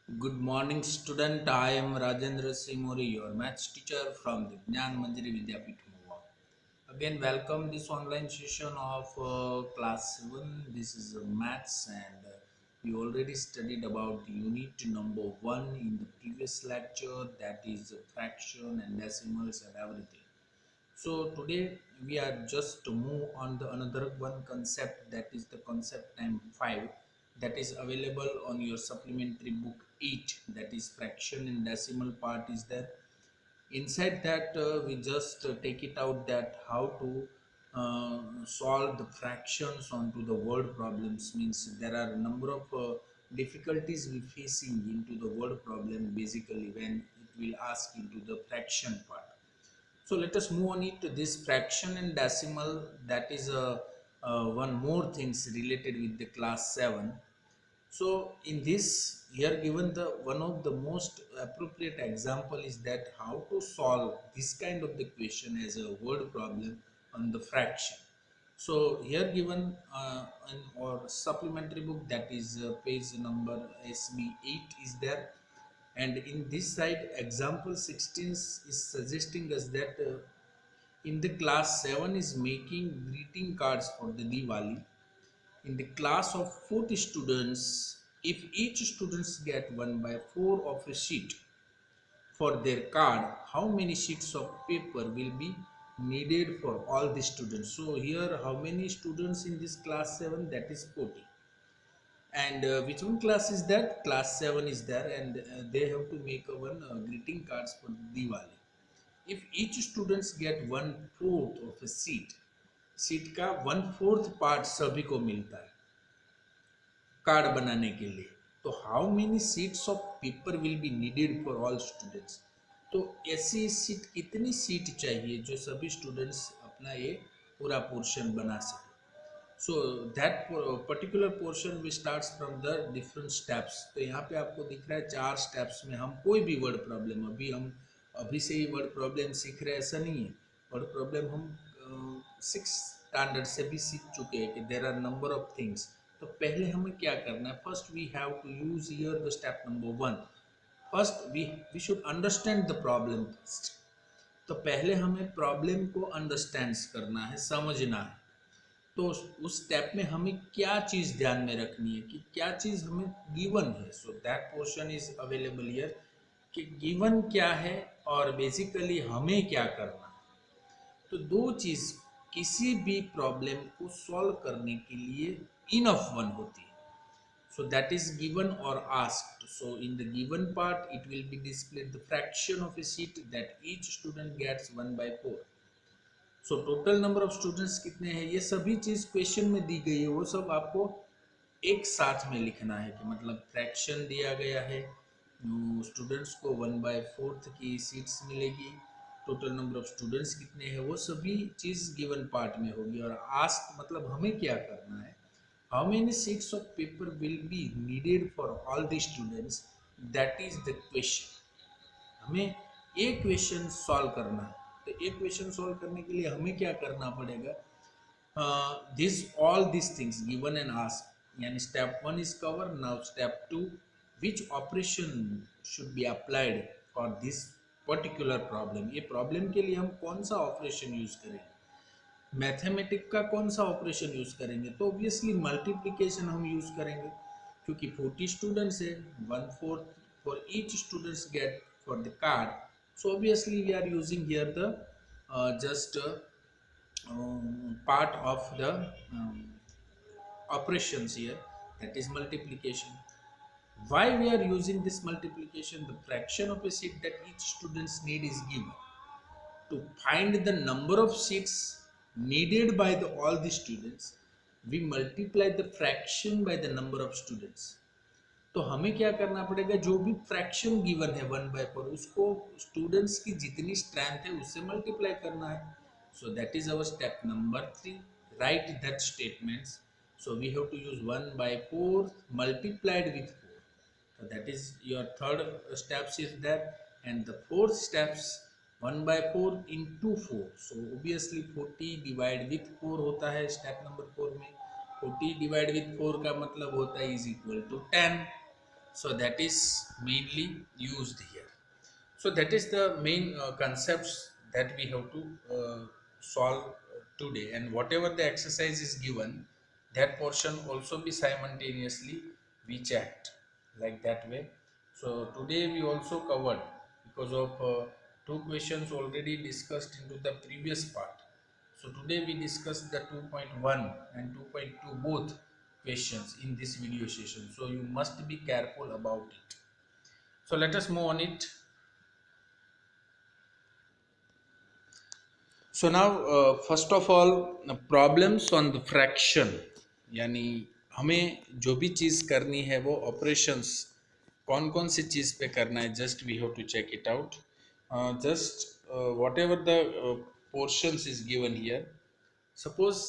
Good morning, student. I am Rajendra Simori, your maths teacher from the Gnan Manjari Vidyapith Mova. Again, welcome this online session of class 7. This is maths, and we already studied about unit number 1 in the previous lecture, that is fraction and decimals and everything. So today we are just to move on the another one concept, that is the concept time 5, that is available on your supplementary book 8, that is fraction and decimal part is there. Inside that we just take it out that how to solve the fractions onto the word problems, means there are a number of difficulties we facing into the word problem basically when it will ask into the fraction part. So let us move on it to this fraction and decimal. That is one more things related with the class 7. So in this here given the one of the most appropriate example is that how to solve this kind of the question as a word problem on the fraction. So here given in our supplementary book, that is page number SB8 is there, and in this side example 16 is suggesting us that in the class 7 is making greeting cards for the Diwali. In the class of 40 students, if each students get 1 by 4 of a sheet for their card, how many sheets of paper will be needed for all the students? So here how many students in this class 7? That is 40. And which one class is that? Class 7 is there, and they have to make a one greeting cards for Diwali. If each students get 1/4 of a seat का 1/4 part सभी को मिलता है card बनाने के लिए, तो how many seats of paper will be needed for all students? तो ऐसी सीट कितनी सीट चाहिए जो सभी स्टूडेंट्स अपना ये पूरा पोर्शन बना सके? So that particular portion we starts from the different steps. तो यहाँ पे आपको दिख रहा है 4 स्टेप्स में हम कोई भी वर्ड प्रॉब्लम, अभी से ही वर्ड प्रॉब्लम सीख रहे हैं ऐसा नहीं है. वर्ड प्रॉब्लम हम 6 स्टैंडर्ड से भी सीख चुके हैं कि there are number of things. तो पहले हमें क्या करना है? First we have to use here the step number 1. First we should understand the problem first. तो पहले हमें प्रॉब्लम को अंडरस्टैंड करना है, समझना है. तो उस स्टेप में हमें क्या चीज़ ध्यान में रखनी है कि क्या चीज़ हमें गिवन है. So that portion is available here कि गिवन क्या है और बेसिकली हमें क्या करना है. तो दो चीज़ किसी भी प्रॉब्लम को सॉल्व करने के लिए इनफ वन होती है. So that is given or asked. So in the given part, it will be displayed the fraction of a sheet that each student gets 1/4. So total number of students कितने हैं ये सभी चीज question में दी गई है, वो सब आपको एक साथ में लिखना है कि मतलब फ्रैक्शन दिया गया है, स्टूडेंट्स को 1/4 की सीट्स मिलेगी, टोटल नंबर ऑफ स्टूडेंट्स कितने हैं वो सभी चीज गिवन पार्ट में होगी. और आस्क मतलब हमें क्या करना है, how many seats of paper will be needed for all the students, that is the question. हमें एक क्वेश्चन सॉल्व करना है. तो एक क्वेश्चन सॉल्व करने के लिए हमें क्या करना पड़ेगा? This all this things given and ask, यानी step 1 is cover. Now step 2, which operation should be applied for this particular problem. ये प्रॉब्लम के लिए हम कौन सा ऑपरेशन यूज करेंगे? मैथमेटिक का कौन सा ऑपरेशन यूज करेंगे? तो ऑब्वियसली मल्टीप्लिकेशन हम यूज करेंगे, क्योंकि 40 स्टूडेंट्स है, 1/4 for each students get for the card. So obviously we are using here the just part of the operations here, that is multiplication. Why we are using this multiplication? The fraction of a sheet that each students need is given. To find the number of sheets needed by all the students, we multiply the fraction by the number of students. तो हमें क्या करना पड़ेगा? जो भी fraction given है 1/4, उसको students की जितनी स्ट्रेंथ है उससे मल्टीप्लाई करना है. So that is our step number 3. Right that statements. So we have to use 1/4 multiplied with 4. So that is your third steps is that, and the fourth steps 1/4 into 4. So obviously 40 divide with 4 होता है step number 4 में. 40 divide with 4 का मतलब होता है is equal to 10. So that is mainly used here. So that is the main concepts that we have to solve today, and whatever the exercise is given, that portion also be simultaneously we checked like that way. So today we also covered, because of two questions already discussed into the previous part. So today we discussed the 2.1 and 2.2 both questions in this video session, so you must be careful about it. So let us move on it. So now first of all, problems on the fraction, यानी हमें जो भी चीज़ करनी है वो operations कौन कौन सी चीज़ पे करना है, just we have to check it out. Just whatever the portions is given here. Suppose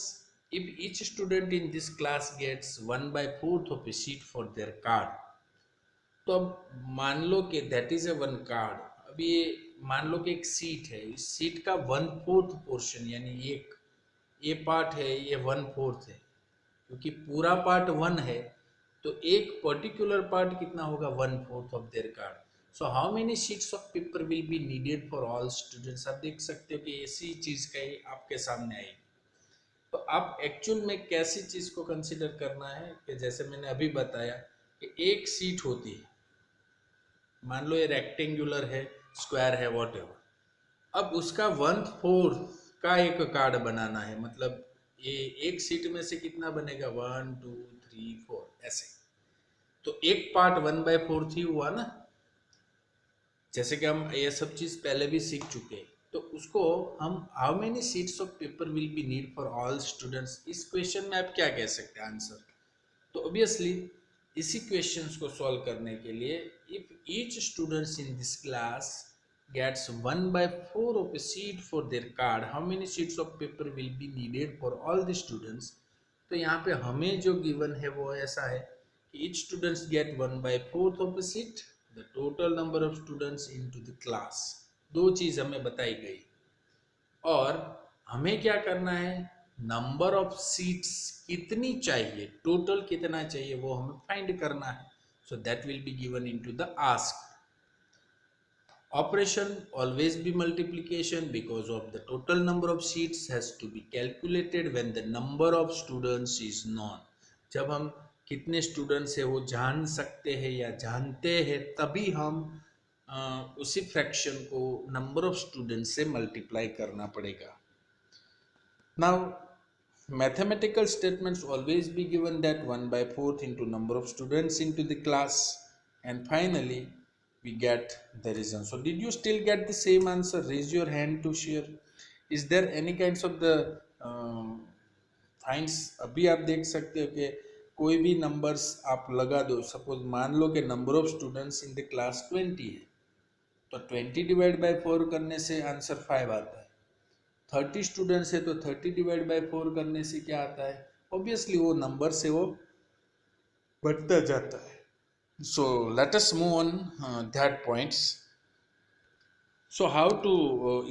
if each student in this class gets 1/4 of a sheet for their card, तो अब मान लो कि that is a one card. अब ये मान लो कि एक seat है, इस सीट का 1/4 पोर्शन, यानी एक ये पार्ट है, ये 1/4 है, क्योंकि पूरा पार्ट 1 है, तो एक पर्टिकुलर पार्ट कितना होगा, 1/4 of their card. So how many sheets of paper will be needed for all students. आप देख सकते हो कि ऐसी चीज का ही आपके सामने आएगी. तो आप एक्चुअल में कैसी चीज को कंसिडर करना है कि जैसे मैंने अभी बताया कि एक सीट होती है, मान लो ये रेक्टेंगुलर है, स्क्वायर है, वॉट एवर. अब उसका 1/4 का एक कार्ड बनाना है, मतलब ये एक सीट में से कितना बनेगा, 1 2 3 4 ऐसे. तो एक पार्ट 1/4 ही हुआ ना, जैसे कि हम ये सब चीज पहले भी सीख चुके हैं. तो उसको हम how many seats of paper will be need for all students, इस क्वेश्चन में आप क्या कह सकते हैं आंसर. तो ऑब्वियसली इसी क्वेश्चंस को सॉल्व करने के लिए, if each students in this class gets 1/4 of a sheet for their card, how many sheets of paper will be needed for all the students. तो यहाँ पे हमें जो गिवन है वो ऐसा है कि each students get 1/4 of a sheet, the total number of students into the class. दो चीज हमें बताई गई, और हमें क्या करना है, नंबर ऑफ सीट्स कितनी चाहिए, टोटल कितना चाहिए वो हमें फाइंड करना है. So that will be given into the ask. Operation always be multiplication, because of the total number of sheets has to be calculated when the number of students is known. जब हम कितने students है वो जान सकते हैं या जानते हैं, तभी हम उसी फ्रैक्शन को नंबर ऑफ स्टूडेंट्स से मल्टीप्लाई करना पड़ेगा. Now mathematical statements always be given that 1/4 into number of students into the class, and finally we get the reason. So did you still get the same answer? Raise your hand to share. Is there any kinds of the finds. अभी आप देख सकते हो कि कोई भी numbers आप लगा दो. सपोज मान लो कि number of students in the class 20 है, तो 20 डिवाइड बाय 4 करने से आंसर 5 आता है. 30 स्टूडेंट्स है तो 30 डिवाइड बाय 4 करने से क्या आता है, ऑब्वियसली वो नंबर से वो बढ़ता जाता है. So let us move on that points. So how to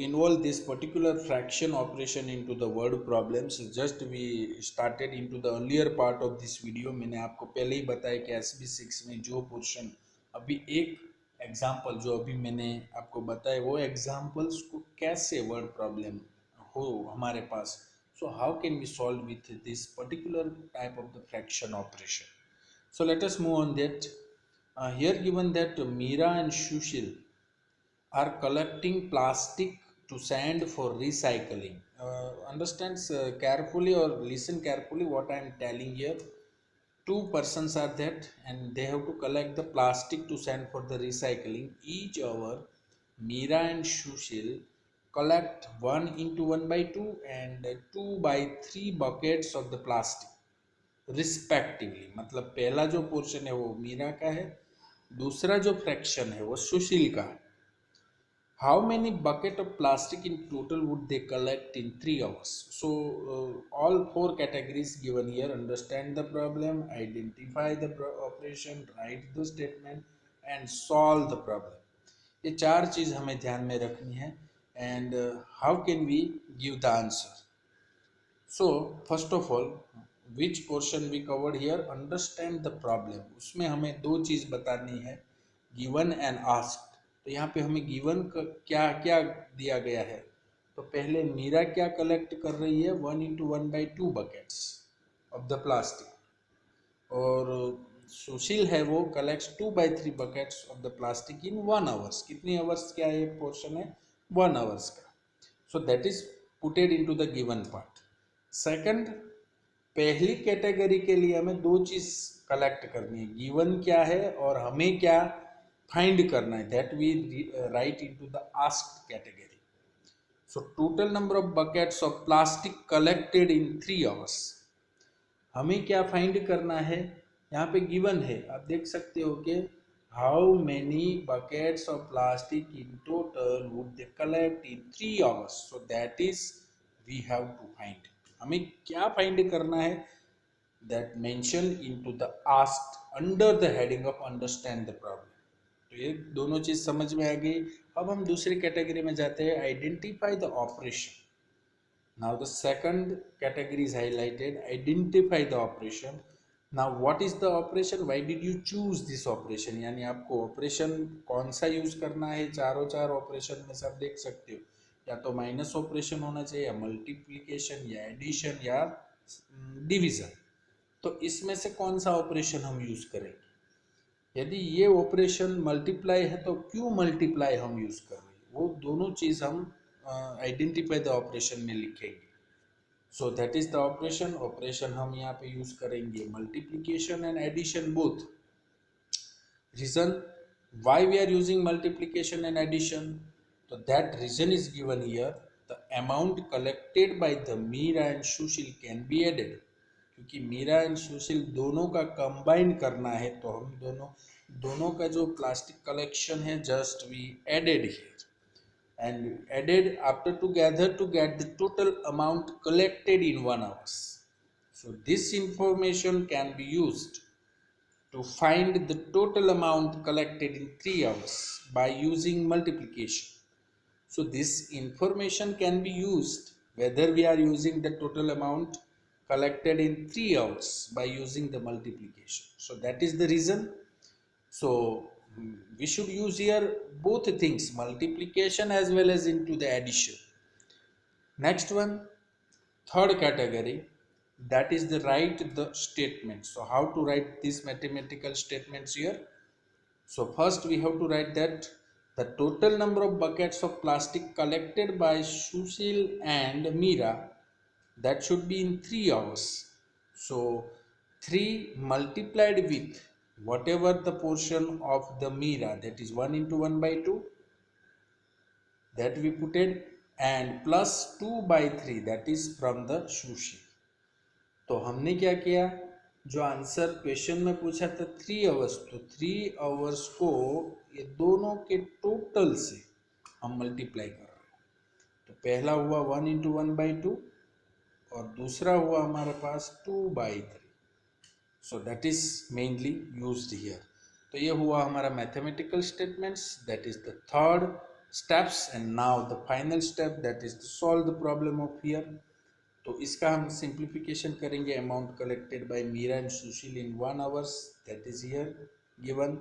involve this particular fraction operation into the word problems. Just we started into the earlier part of this video. मैंने आपको पहले ही बताया कि SB6 में जो पोर्शन अभी एक example जो अभी मैंने आपको बताया, वो एग्जाम्पल्स को कैसे वर्ड प्रॉब्लम हो हमारे पास. So how can we solve with this particular type of the fraction operation? So let us move on that. Here given that Meera and Shushil are collecting plastic to sand for recycling. Understands carefully or listen carefully what I am telling here. Two persons are that, and they have to collect the plastic to sand for the recycling. Each hour, Meera and Shushil collect 1 into 1/2 and 2/3 buckets of the plastic respectively. मतलब पहला जो portion है वो मीरा का है, दूसरा जो fraction है वो सुशील का है. How many bucket of plastic in total would they collect in 3 hours. So all 4 categories given here. Understand the problem, identify the operation, write the statement and solve the problem. ये चार चीज हमें ध्यान में रखनी है. And how can we give the answer. So first of all, which portion we covered here, understand the problem. उसमें हमें दो चीज बतानी है, गिवन एंड आस्क्ड। तो यहाँ पे हमें गिवन क्या क्या दिया गया है। तो पहले मीरा क्या कलेक्ट कर रही है, 1 into 1/2 buckets of the plastic. और सुशील है वो collects 2/3 buckets of the plastic in 1 hours. कितनी आवर्स क्या है पोर्शन है, 1 आवर्स का। सो that is putted into the given part. Second, पहली कैटेगरी के लिए हमें दो चीज कलेक्ट करनी है, गिवन क्या है और हमें क्या फाइंड करना है, that we write into the asked category. So total number of buckets of plastic collected in 3 hours. हमें क्या फाइंड करना है, यहाँ पे गिवन है, आप देख सकते हो कि how many buckets of plastic in total would they collect in 3 hours. So that is we have to find. हमें क्या फाइंड करना है, that mention into the asked under the heading of understand the problem. तो ये दोनों चीज समझ में आ गई। अब हम दूसरी कैटेगरी में जाते हैं, identify the operation. Now the second category is highlighted, identify the operation. Now what is the operation, why did you choose this operation, यानी आपको ऑपरेशन कौन सा यूज करना है। चारों चार ऑपरेशन में से आप देख सकते हो, या तो माइनस ऑपरेशन होना चाहिए, या मल्टीप्लिकेशन, या एडिशन, या डिवीजन। तो इसमें से कौन सा ऑपरेशन हम यूज करेंगे। यदि ये ऑपरेशन मल्टीप्लाई है तो क्यों मल्टीप्लाई हम यूज कर रहे हैं, वो दोनों चीज हम आइडेंटिफाई द ऑपरेशन में लिखेंगे। So that is the operation. Operation हम यहाँ पे यूज करेंगे multiplication and addition both. Reason why we are using multiplication and addition, so that reason is given here, the amount collected by the Meera and Sushil can be added। क्योंकि Meera and सुशील दोनों का combine करना है, तो हम दोनों दोनों का जो प्लास्टिक कलेक्शन है just we added here and added after together to get the total amount collected in 1 hours. So this information can be used to find the total amount collected in 3 hours by using multiplication. So this information can be used whether we are using the total amount collected in 3 hours by using the multiplication. So that is the reason. So we should use here both things, multiplication as well as into the addition. Next one, third category, that is the write the statement. So how to write these mathematical statements here? So first we have to write that the total number of buckets of plastic collected by Sushil and Meera, that should be in 3 hours. So 3 multiplied with whatever the portion of the Meera, that is 1 into 1/2, that we put it, and plus 2/3, that is from the Sushil. तो हमने क्या किया, जो answer question में पूछा था 3 hours, तो 3 hours को ये दोनों के टोटल से हम मल्टीप्लाई कर रहे हैं। तो पहला हुआ 1 into 1/2 और दूसरा हुआ हमारे पास 2/3। So that is mainly used here. तो ये हुआ हमारा mathematical statements, that is the third steps. And now the final step, that is to solve the problem of here. तो इसका हम सिंप्लीफिकेशन करेंगे, amount collected by Meera and Sushil in 1 hours, that is here given.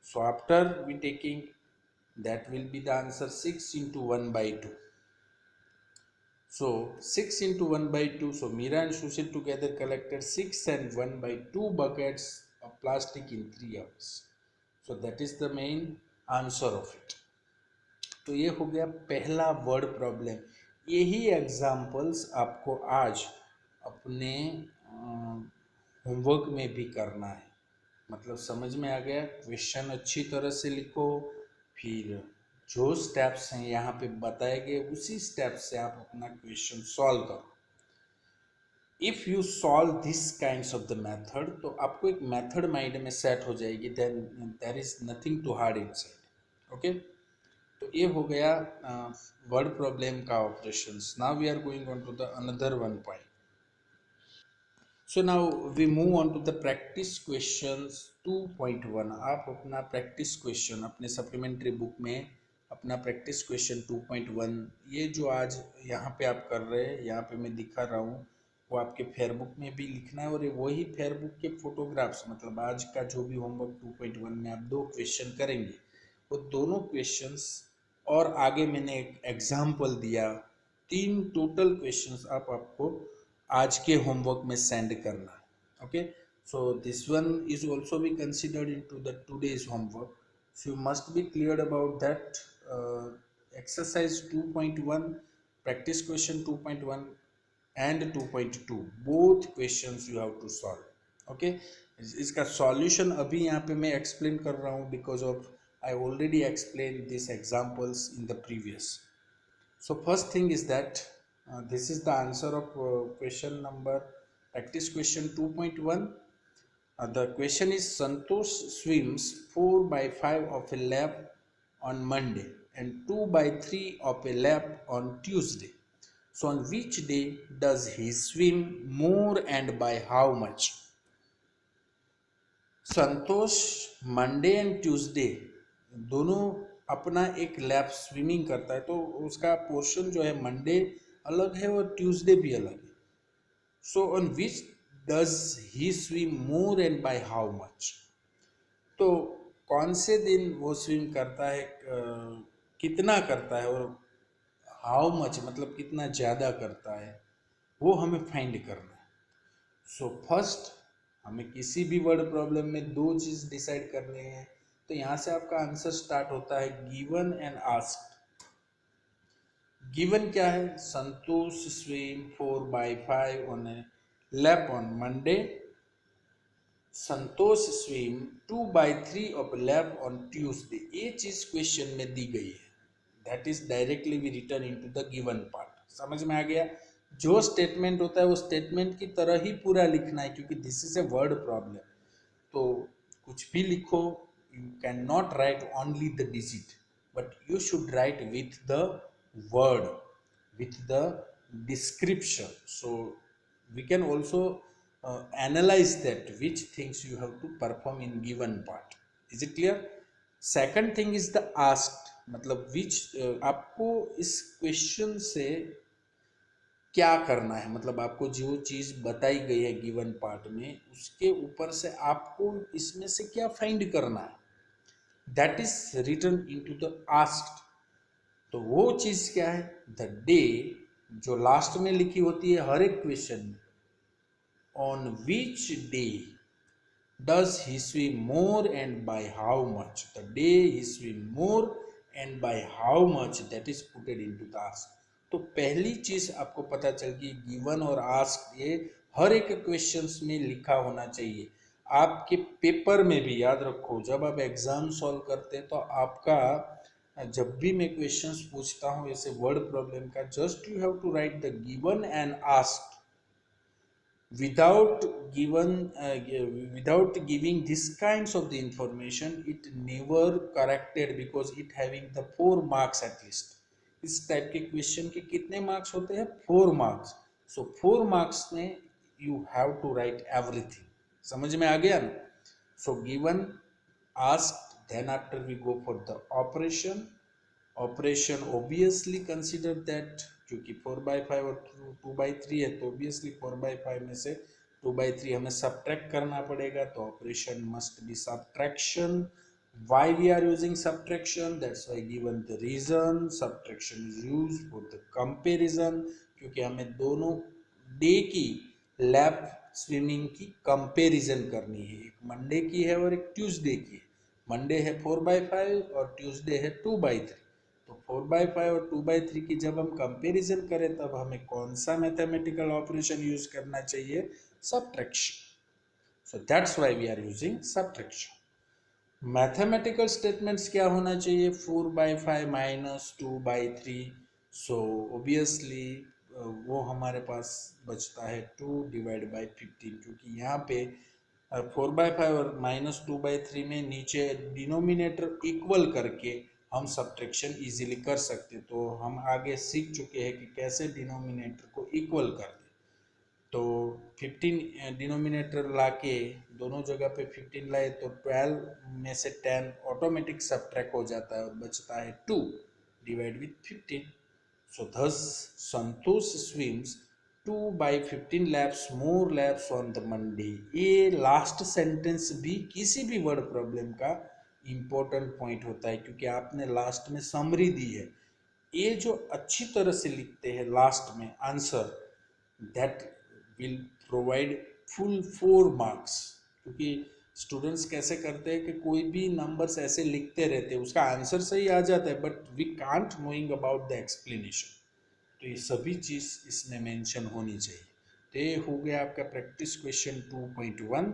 So after we taking, that will be the answer 6 into 1/2. So 6 into 1/2, so Meera and Sushil together collected 6 and 1/2 buckets of plastic in 3 hours. So that is the main answer of it. तो ये हो गया पहला word problem. यही examples आपको आज अपने homework में भी करना है। मतलब समझ में आ गया, क्वेश्चन अच्छी तरह से लिखो, फिर जो स्टेप्स हैं यहाँ पे बताए गए उसी स्टेप से आप अपना क्वेश्चन सॉल्व करो। If you solve this kinds of the method, तो आपको एक मेथड माइंड में सेट हो जाएगी, then there is nothing too hard inside. Okay, तो ये हो गया वर्ड प्रॉब्लम का operations. Now we are going on to the another one point. So now we move on to the practice questions 2.1। आप अपना practice question अपने supplementary book में अपना प्रैक्टिस क्वेश्चन 2.1, ये जो आज यहाँ पे आप कर रहे हैं, यहाँ पे मैं दिखा रहा हूँ, वो आपके फेयरबुक में भी लिखना है, और वही फेयरबुक के फोटोग्राफ्स, मतलब आज का जो भी होमवर्क 2.1 में आप 2 क्वेश्चन करेंगे, वो दोनों क्वेश्चंस और आगे मैंने एक एग्जाम्पल दिया, 3 टोटल क्वेश्चंस आपको आज के होमवर्क में सेंड करना है। Okay, so this one is also be considered into the today's homework, so you must be clear about that. Exercise 2.1, practice question 2.1 and 2.2, both questions you have to solve. Okay, इसका solution अभी यहाँ पे मैं explain कर रहा हूँ because of I already explain this examples in the previous. So first thing is that this is the answer of question number, practice question 2.1. The question is Santosh swims 4 by 5 of a lap on Monday and 2 by 3 of a lap on Tuesday. So on which day does he swim more and by how much? Santosh Monday and Tuesday दोनों अपना एक lap swimming करता है, तो उसका portion जो है Monday अलग है और ट्यूसडे भी अलग है. So on which does he swim more and by how much? तो कौन से दिन वो स्विम करता है, कितना करता है, और हाउ मच मतलब कितना ज़्यादा करता है, वो हमें फाइंड करना है. सो फर्स्ट हमें किसी भी वर्ड प्रॉब्लम में 2 चीज़ डिसाइड करने हैं. तो यहाँ से आपका आंसर स्टार्ट होता है गिवन एंड आस्क्ड. गिवन क्या है? Santosh swim 4 by 5 on a lap on Monday. Santosh swim 2 by 3 of lap on Tuesday. ये चीज क्वेश्चन में दी गई है. That is directly we return into the given part. समझ में आ गया? जो स्टेटमेंट होता है वो स्टेटमेंट की तरह ही पूरा लिखना है, क्योंकि this is a word problem. तो कुछ भी लिखो, you can not right only the digit, but you should write with the word, with the description. So we can also analyze that which things you have to perform in given part. Is it clear? Second thing is the asked, मतलब which आपको इस question से क्या करना है, मतलब आपको जो चीज बताई गई है गिवन पार्ट में, उसके ऊपर से आपको इसमें से क्या फाइंड करना है, that is written into the asked. तो वो चीज क्या है? द डे, जो लास्ट में लिखी होती है हर एक क्वेश्चन में. On which day does he swim more and by how much? The day he swim more and by how much, that is putted into the ask. तो पहली चीज आपको पता चल गई, गिवन और आस्क ये हर एक क्वेश्चंस में लिखा होना चाहिए. आपके पेपर में भी याद रखो, जब आप एग्जाम सॉल्व करते हैं तो आपका, जब भी मैं क्वेश्चंस पूछता हूँ ऐसे वर्ड प्रॉब्लम का, just you have to write the given and asked without given without giving this kinds of the information. It never corrected because it having the 4 marks at least. इस type के question के कितने marks होते हैं? 4 marks. So 4 marks में you have to write everything. समझ में आ गया ना? So given, asked, then after we go for the operation. Operation obviously consider that, क्योंकि 4 by 5 और 2 by 3 है, तो ऑब्वियसली 4 by 5 में से 2 by 3 हमें सब्ट्रैक्ट करना पड़ेगा. तो operation must be subtraction. why we are using subtraction? That's why given the reason. Subtraction is used for the comparison, क्योंकि हमें दोनों डे की लैप स्विमिंग की कंपैरिजन करनी है. एक मंडे की है और एक ट्यूसडे की है. मंडे है 4 by 5 और ट्यूसडे है 2 by 3. तो 4 by 5 और 2 by 3 की जब हम कंपैरिजन करें तब हमें कौन सा मैथमेटिकल ऑपरेशन यूज करना चाहिए? Subtraction. So that's why we are using subtraction. Mathematical statements क्या होना चाहिए? 4 by 5 minus 2 by 3. So obviously वो हमारे पास बचता है 2 डिवाइड बाई 15, क्योंकि यहाँ पे 4 by 5 और -2 by 3 में नीचे डिनोमिनेटर इक्वल करके हम सब्ट्रैक्शन इजीली कर सकते. तो हम आगे सीख चुके हैं कि कैसे डिनोमिनेटर को इक्वल कर दें. तो 15 डिनोमिनेटर लाके दोनों जगह पे 15 लाए तो 12 में से 10 ऑटोमेटिक सब्ट्रैक्ट हो जाता है और बचता है 2 divide with 15. So thus Santosh swims 2/15 laps more laps on the Monday. ये लास्ट सेंटेंस भी किसी भी वर्ड प्रॉब्लम का इम्पोर्टेंट पॉइंट होता है, क्योंकि आपने लास्ट में समरी दी है। ये जो अच्छी तरह से लिखते हैं लास्ट में answer, that will provide full 4 marks. क्योंकि स्टूडेंट्स कैसे करते हैं कि कोई भी नंबर्स ऐसे लिखते रहते हैं, उसका आंसर सही आ जाता है but we can't knowing about the explanation. तो ये सभी चीज़ इसमें मेंशन होनी चाहिए। तो ये हो गया आपका प्रैक्टिस क्वेश्चन 2.1।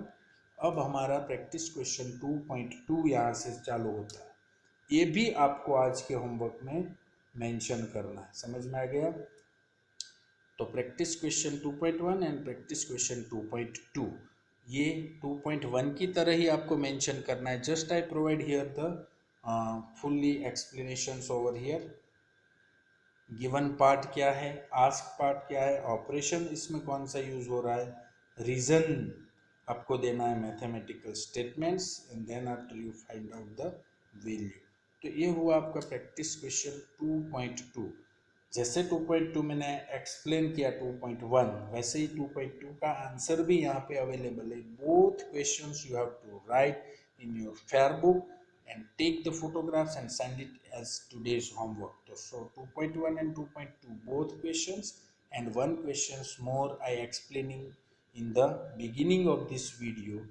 अब हमारा प्रैक्टिस क्वेश्चन 2.2 यहाँ से चालू होता है। ये भी आपको आज के होमवर्क में मेंशन करना है। समझ में आ गया? तो practice question 2.1 and practice question 2.2 ये 2.1 की तरह ही आपको मेंशन करना है। Just I provide here the fully explanations over here. Given part क्या है, आस्क पार्ट क्या है, ऑपरेशन इसमें कौन सा यूज हो रहा है, रीजन आपको देना है, mathematical statements, and then after you find out the value. तो ये हुआ आपका प्रैक्टिस क्वेश्चन 2.2। जैसे 2.2 मैंने एक्सप्लेन किया 2.1, वैसे ही 2.2 का आंसर भी यहाँ पे अवेलेबल है। Both questions you have to write in your fair book and take the photographs and send it as today's homework. So 2.1 and 2.2 both questions, and one questions more I explaining in the beginning of this video,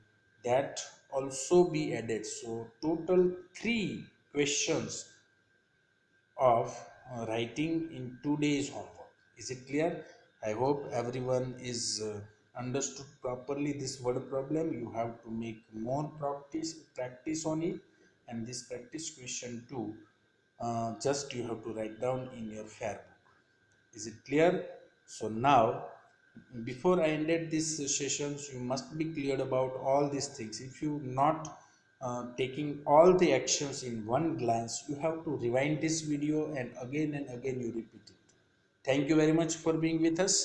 that also be added. So total 3 questions of writing in today's homework. Is it clear? I hope everyone is understood properly this word problem. You have to make more practice on it, and this practice question too, just you have to write down in your fair book. Is it clear? So now, before I ended these sessions, you must be cleared about all these things. If you not taking all the actions in one glance, you have to rewind this video and again you repeat it. Thank you very much for being with us.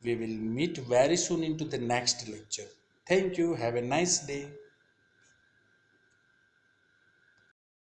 We will meet very soon into the next lecture. Thank you. Have a nice day.